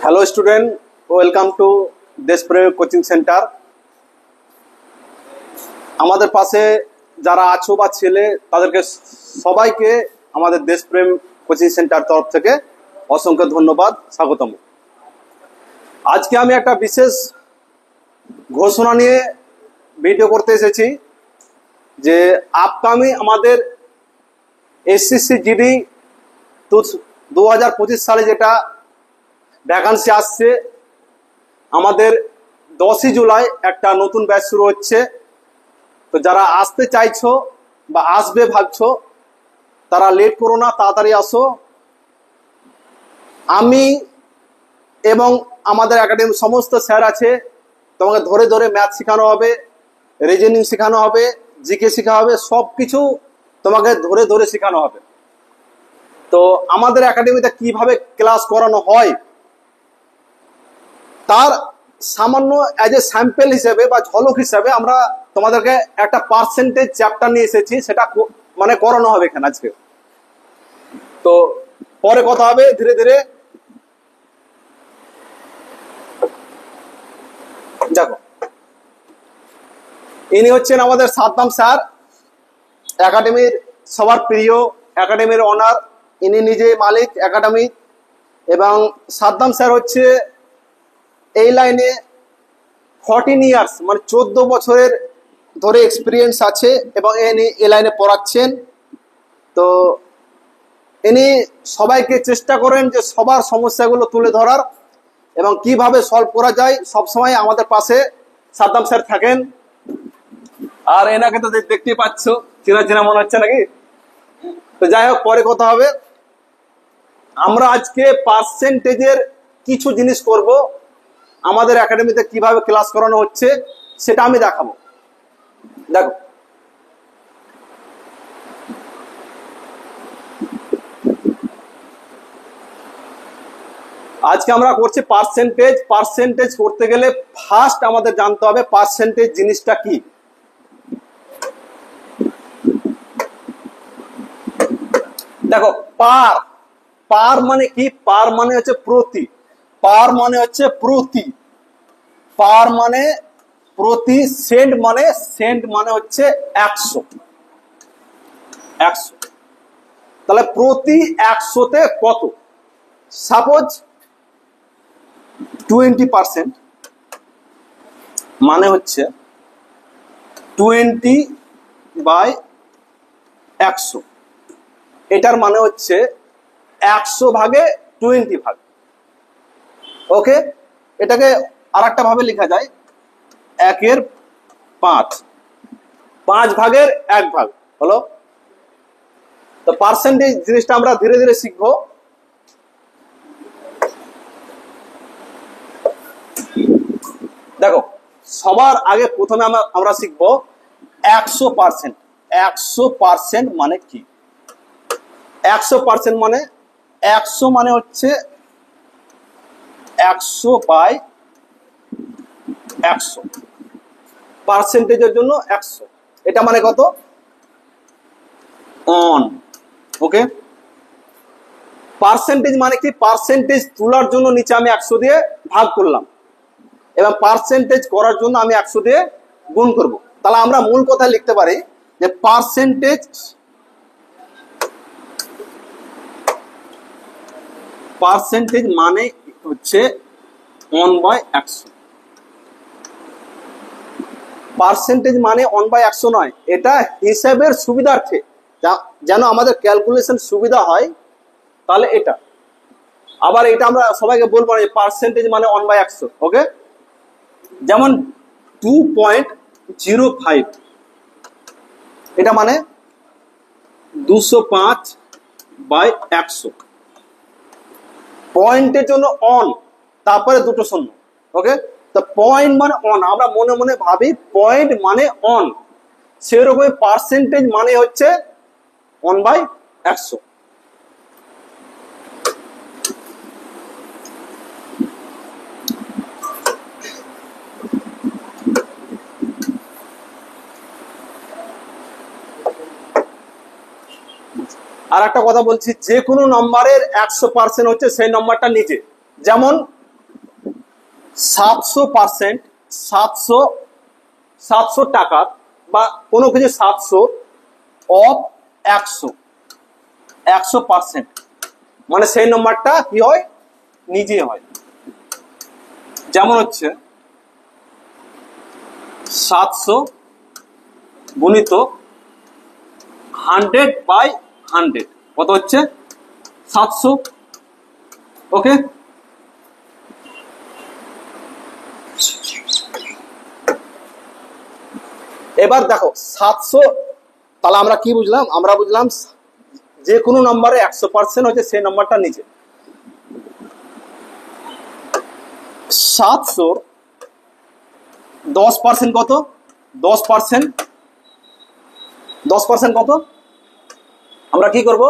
Hello student, welcome to দেশপ্রেম coaching centre. আমাদের পাশে যারা আছো বা ছেলে তাদেরকে সবাইকে আমাদের দেশপ্রেম কোচিং সেন্টার তরফ থেকে অসংখ্য ধন্যবাদ, স্বাগতম। আজকে আমি একটা বিশেষ ঘোষণা নিয়ে ভিডিও করতে এসেছি যে আপকামিং আমাদের এসএসসি জিডি 2025 সালে যেটা ভ্যাকান্সি আসছে, আমাদের 10ই জুলাই একটা নতুন ব্যাচ শুরু হচ্ছে। তো যারা আসতে চাইছো বা আসবে ভাবছো তারা লেট করো না, তাড়াতাড়ি আসো। আমি এবং আমাদের একাডেমির সমস্ত স্যার আছে, তোমাকে ধরে ধরে ম্যাথ শেখানো হবে, রিজনিং শেখানো হবে, জিকে শেখানো হবে, সব কিছু তোমাকে ধরে ধরে শেখানো হবে। তো আমাদের একাডেমিতে কিভাবে ক্লাস করানো হয় তার সামান্য অ্যাজ এ স্যাম্পল হিসেবে বা ঝলক হিসেবে আমরা তোমাদেরকে একটা পার্সেন্টেজ চ্যাপ্টার নিয়ে এসেছি, সেটা মানে করানো হবে এখানে আজকে। তো পরে কথা হবে ধীরে ধীরে। দেখো, ইনি হচ্ছেন আমাদের সাদ্দাম স্যার, একাডেমির সবার প্রিয়, একাডেমির অনার। ইনি নিজে মালিক একাডেমি, এবং সাদ্দাম স্যার হচ্ছে এই লাইনে 14 ইয়ার্স মানে 14 বছরের ধরে এক্সপিরিয়েন্স আছে এবং ইনি এই লাইনে পড়াচ্ছেন। তো ইনি সবাইকে চেষ্টা করেন যে সবার সমস্যাগুলো তুলে ধরার এবং কিভাবে সলভ করা যায়, সবসময় আমাদের পাশে সাদ্দাম স্যার থাকেন। আর এনাকে তো দেখতেই পাচ্ছ, চেনা চেনা মনে হচ্ছে নাকি? তো যাই হোক, পরে কথা হবে। আমরা আজকে পার্সেন্টেজের কিছু জিনিস করব, আমাদের একাডেমিতে কিভাবে ক্লাস করানো হচ্ছে সেটা আমি দেখাবো। দেখো, আজকে আমরা করছি পার্সেন্টেজ। পার্সেন্টেজ করতে গেলে ফার্স্ট আমাদের জানতে হবে পার্সেন্টেজ জিনিসটা কি। দেখো, পার পার মানে কি? পার মানে হচ্ছে প্রতি। পার মানে হচ্ছে প্রতি। পার মানে প্রতি। সেন্ট মানে হচ্ছে 100। তাহলে প্রতি 100-তে কত? সাপোজ 20% মানে হচ্ছে 20/100। এটার মানে হচ্ছে 100 ভাগে 20 ভাগ। ওকে, এটাকে আর একটা ভাবে লেখা যায় 1/5, 5 ভাগের 1 ভাগ হলো। তো পার্সেন্টেজ জিনিসটা আমরা ধীরে ধীরে শিখবো। দেখো, সবার আগে প্রথমে আমরা শিখবো 100%। 100% মানে কি? 100% মানে 100 মানে হচ্ছে 100/100। পার্সেন্টেজের জন্য 100। এটা মানে কত? অন। ওকে, পার্সেন্টেজ মানে কি? পার্সেন্টেজ তোলার জন্য নিচে আমি 100 দিয়ে ভাগ করলাম এবং পার্সেন্টেজ করার জন্য আমি 100 দিয়ে গুণ করব। তাহলে আমরা মূল কথা লিখতে পারি যে পার্সেন্টেজ মানে হচ্ছে 1/100। পার্সেন্টেজ মানে 1/100 নয়, এটা হিসাবের সুবিধার্থে, যেন আমাদের ক্যালকুলেশন সুবিধা হয়, তাহলে এটা। আবার এটা আমরা সবাইকে বলবো না যে পার্সেন্টেজ মানে 1/100। ওকে, যেমন 2.05, এটা মানে 205/100। পয়েন্টের জন্য অন, তারপরে দুটো শূন্য। ওকে, তো পয়েন্ট মানে অন, আমরা মনে মনে ভাবি পয়েন্ট মানে অন, সেরকম পার্সেন্টেজ মানে হচ্ছে 1/100। আর একটা কথা বলছি, যে কোনো নম্বরের 100% হচ্ছে সেই নম্বরটা নিচে। যেমন 700%, 700 টাকার বা কোনো কিছু 700 অফ 100% মানে সেই নম্বরটা কি হয়, নিজে হয়। যেমন হচ্ছে 700 গুণিত 100/100 কত হচ্ছে 700। ওকে, এবার দেখো 700, তাহলে আমরা কি বুঝলাম, আমরা বুঝলাম যে কোনো নম্বরে 100% হচ্ছে সেই নম্বরটা নিচে। 700 10% কত, 10% কত, আমরা কি করব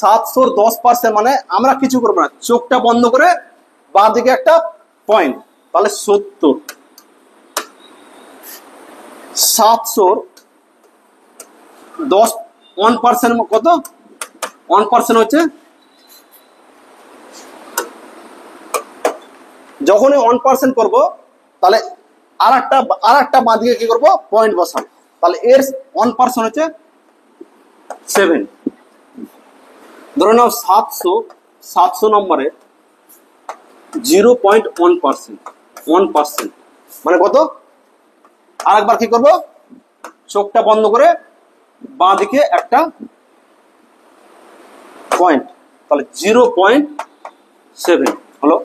700 10% মানে আমরা কিছু করবো না, চোখটা বন্ধ করে বাঁ দিকে একটা পয়েন্ট, তাহলে 70। 700 1% কত, 1% হচ্ছে, যখনই 1% করবো তাহলে আর একটা বাঁ দিকে কি করবো, পয়েন্ট বসাবো, তাহলে এর 1% হচ্ছে 7। ধরে নাও 700 নম্বরে 0.1% মানে কত, আরেকবার কি করব, চোখটা বন্ধ করে বাঁ দিকে একটা পয়েন্ট, তাহলে 0.7 হলো।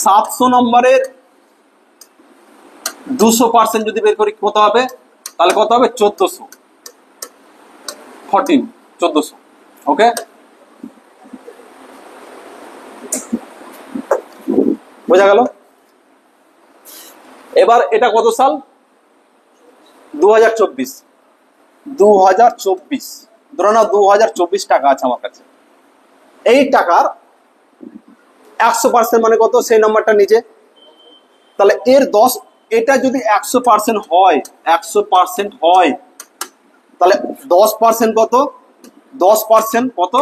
সাতশো নম্বরের 200% যদি বের করি কত হবে, তাহলে কত হবে 14. ওকে, বোঝা গেল। এবার এটা কত সাল, 2024, ধরো না 2024 টাকা আছে আমার কাছে, এই টাকার 100% মানে কত, সেই নাম্বারটা নিচে, তাহলে এর 10, এটা যদি 100% হয়, 100% হয়, তাহলে 10% কত, 10% কত,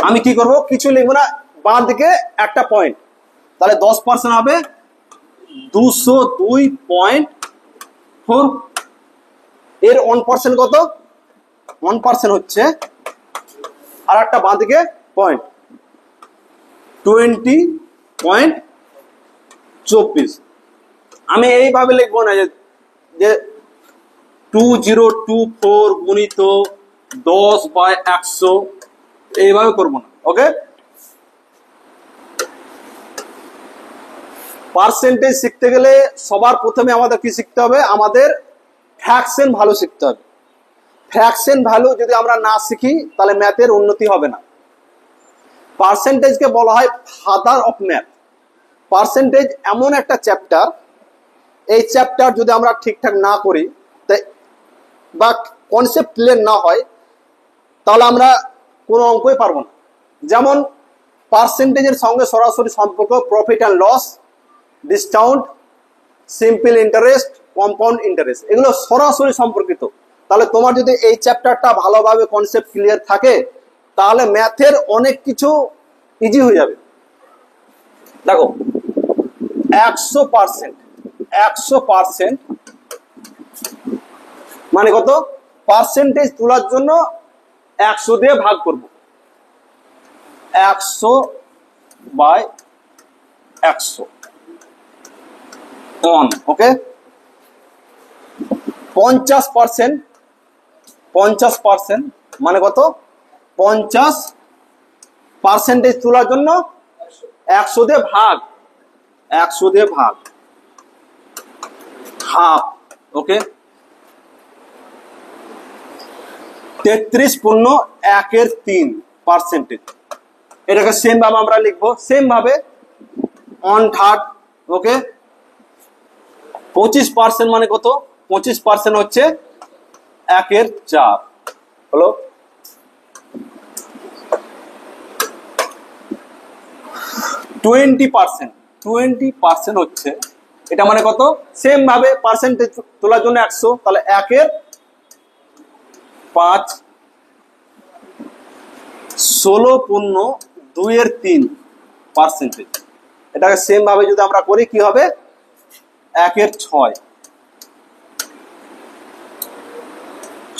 আমি কি করব, কিছু লিখবো না, বাঁ দিকে একটা পয়েন্ট, তাহলে 10% হবে 202.4। এর 1% কত, 1% হচ্ছে আর একটা বাঁ দিকে পয়েন্ট 20.24। আমি এইভাবে লিখবো না যে 2024 গুণিত 10/100, এইভাবে করবো না। ওকে, পার্সেন্টেজ শিখতে গেলে সবার প্রথমে আমাদের কি শিখতে হবে, আমাদের ফ্র্যাকশন ভ্যালু শিখতে হবে। ফ্র্যাকশন ভ্যালু যদি আমরা না শিখি তাহলে ম্যাথের উন্নতি হবে না। পার্সেন্টেজকে বলা হয় ফাদার অফ ম্যাথ। পার্সেন্টেজ এমন একটা চ্যাপ্টার, এই চ্যাপ্টার যদি আমরা ঠিকঠাক না করি বা কনসেপ্ট ক্লিয়ার না হয়, তাহলে আমরা কোনো অঙ্কই পারবো না। যেমন পার্সেন্টেজের সঙ্গে সরাসরি সম্পর্ক profit and loss, discount, simple interest, compound interest, এগুলো সরাসরি সম্পর্কিত। তাহলে তোমার যদি এই চ্যাপ্টারটা ভালোভাবে কনসেপ্ট ক্লিয়ার থাকে, তাহলে ম্যাথের অনেক কিছু ইজি হয়ে যাবে। দেখো 100% মানে কত, পার্সেন্টেজ তোলার জন্য 100 দিয়ে ভাগ করব, 100/100 অন। ওকে, 50% মানে কত, 50% তোলার জন্য 100 দিয়ে ভাগ, 100 দিয়ে ভাগ, হাফ। ওকে, 33.1/3 এটাকে সেম ভাবে আমরা লিখবো, সেম ভাবে 1/3। ওকে, 25% মানে কত, 25% হচ্ছে 1/4 হলো। 20% হচ্ছে, এটা মানে কত, সেম ভাবে পার্সেন্টেজ তোলার জন্য 100, তাহলে 1/4 5 16.2/3%। এটাকে সেম ভাবে যদি আমরা করি কি হবে, 1/6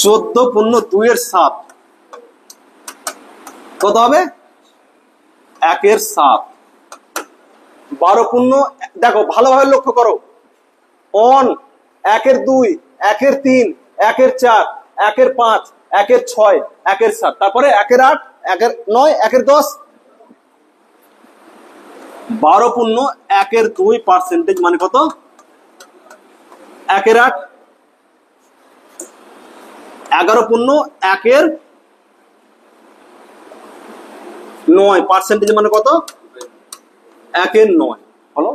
14.2/7 কত হবে, 1/7 12 দেখো ভালোভাবে লক্ষ্য করো, অন 1/2 1/3 1/4 1/5 1/6 1/7 তারপরে 1/8 1/9 1/10 12.1/2% মানে কত, 1/8 11.1/9% মানে কত, 1/9 হলো।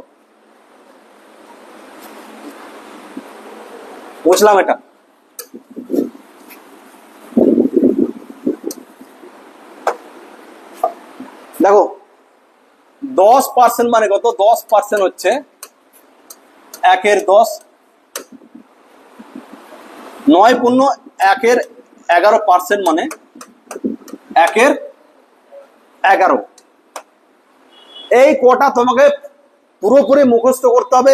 বুঝলাম এটা। দেখো 10% মানে কত, 10% হচ্ছে 1/10, 9.1/11% মানে 1/11। এই কটা তোমাকে পুরোপুরি মুখস্থ করতে হবে।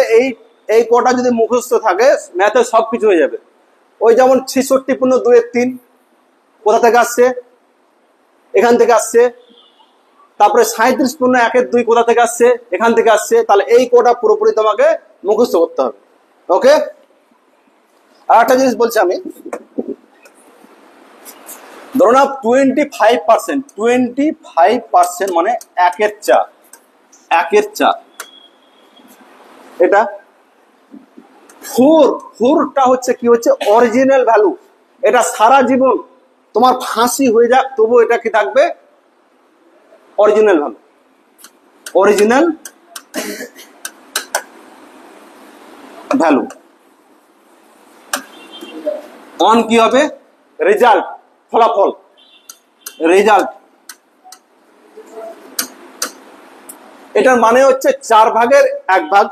এই কটা যদি মুখস্থ থাকে ম্যাথে সবকিছু হয়ে যাবে। ওই যেমন 66.2/3 কোথা থেকে আসছে, এখান থেকে আসছে। তারপরে 37.1/2 কোথা থেকে আসছে, এখান থেকে আসছে। তাহলে এই কটা পুরোপুরি তোমাকে মুখস্থ করতে হবে। ওকে, আর একটা জিনিস বলছি আমি, ধরো না 25% মানে 1/4 এটা 4টা হচ্ছে কি হচ্ছে অরিজিনাল ভ্যালু। এটা সারা জীবন তোমার ফাঁসি হয়ে যাক তবু এটা কি থাকবে, original value, original value. On কি হবে, রেজাল্ট, ফলাফল, রেজাল্ট। এটার মানে হচ্ছে 4 ভাগের 1 ভাগ,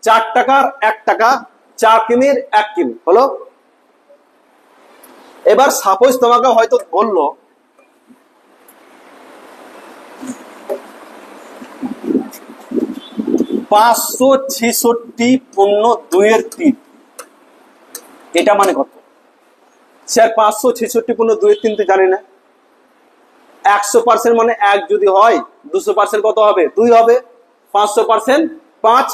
4 টাকার 1 টাকা, 4 কিমির 1 কিমি হলো। এবার সাপোজ তোমাকে হয়তো বললো 566.2/3, এটা মানে কত স্যার, 566.2/3 তো জানি না। 100% মানে 1 যদি হয়, 200% কত হবে, 2 হবে, 500% 5।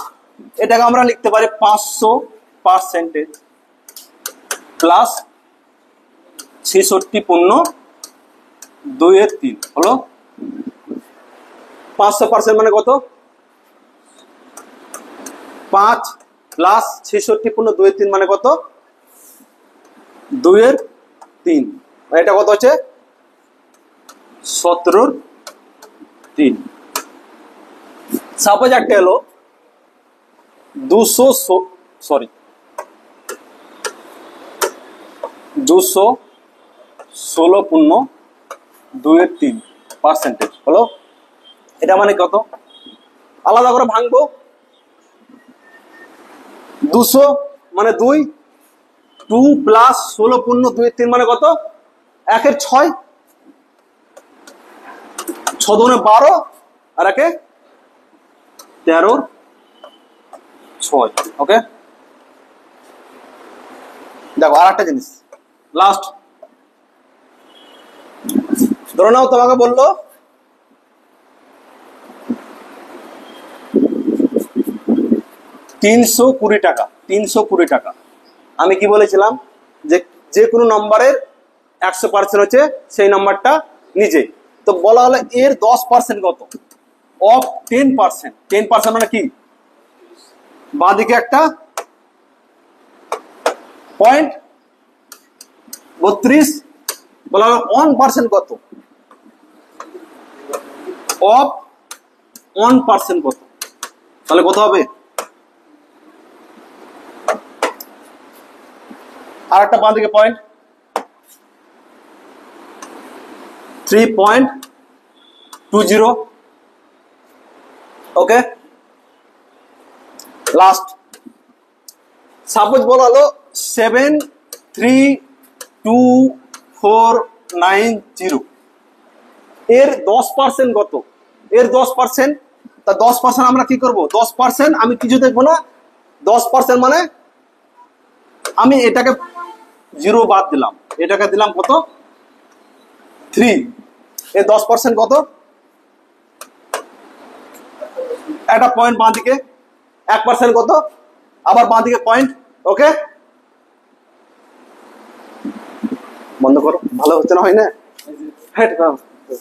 এটাকে আমরা লিখতে পারি 500% প্লাস 66.2/3 হলো। 500% মানে কত, 5 প্লাস 66.2/3 মানে কত, 2/3। এটা কত হচ্ছে 17/3। সাপোজ একটা হলো 216.2/3% হলো। এটা মানে কত, আলাদা করে ভাঙবো। 200 মানে 2, 2 প্লাস 16.2/3 মানে কত, 1/6, 6 দুগুণে 12 আর 1-এ 13/6। ওকে, দেখো আর একটা জিনিস লাস্ট, ধরে নাও তোমাকে বললো 320 টাকা, 320 টাকা। আমি কি বলেছিলাম যে কোনো নম্বরের 100% হচ্ছে সেই নাম্বারটা নিজে। তো বলা হলো এর 10% কত, অফ 10%। 10% মানে কি, বাঁদিকে একটা পয়েন্ট 32, বলা হলো 1% কত, অফ 1% কত, তাহলে কত হবে। আর একটা বাঁদিকে পয়েন্ট 3.20। ওকে, লাস্ট সাপোজ বলা হলো 7325 490। এর 10% কত? এর 10%, তা 10% আমরা কি করব? 10% আমি কিছু দেখবো না, 10% মানে আমি এটাকে 0 বাদ দিলাম, এটাকে দিলাম কত? 3। এর 10% কত? একটা পয়েন্ট বাঁ দিকে, 1% কত? আবার বাঁ দিকে পয়েন্ট। ওকে, বন্ধ করো, ভালো হচ্ছে না, হয় না?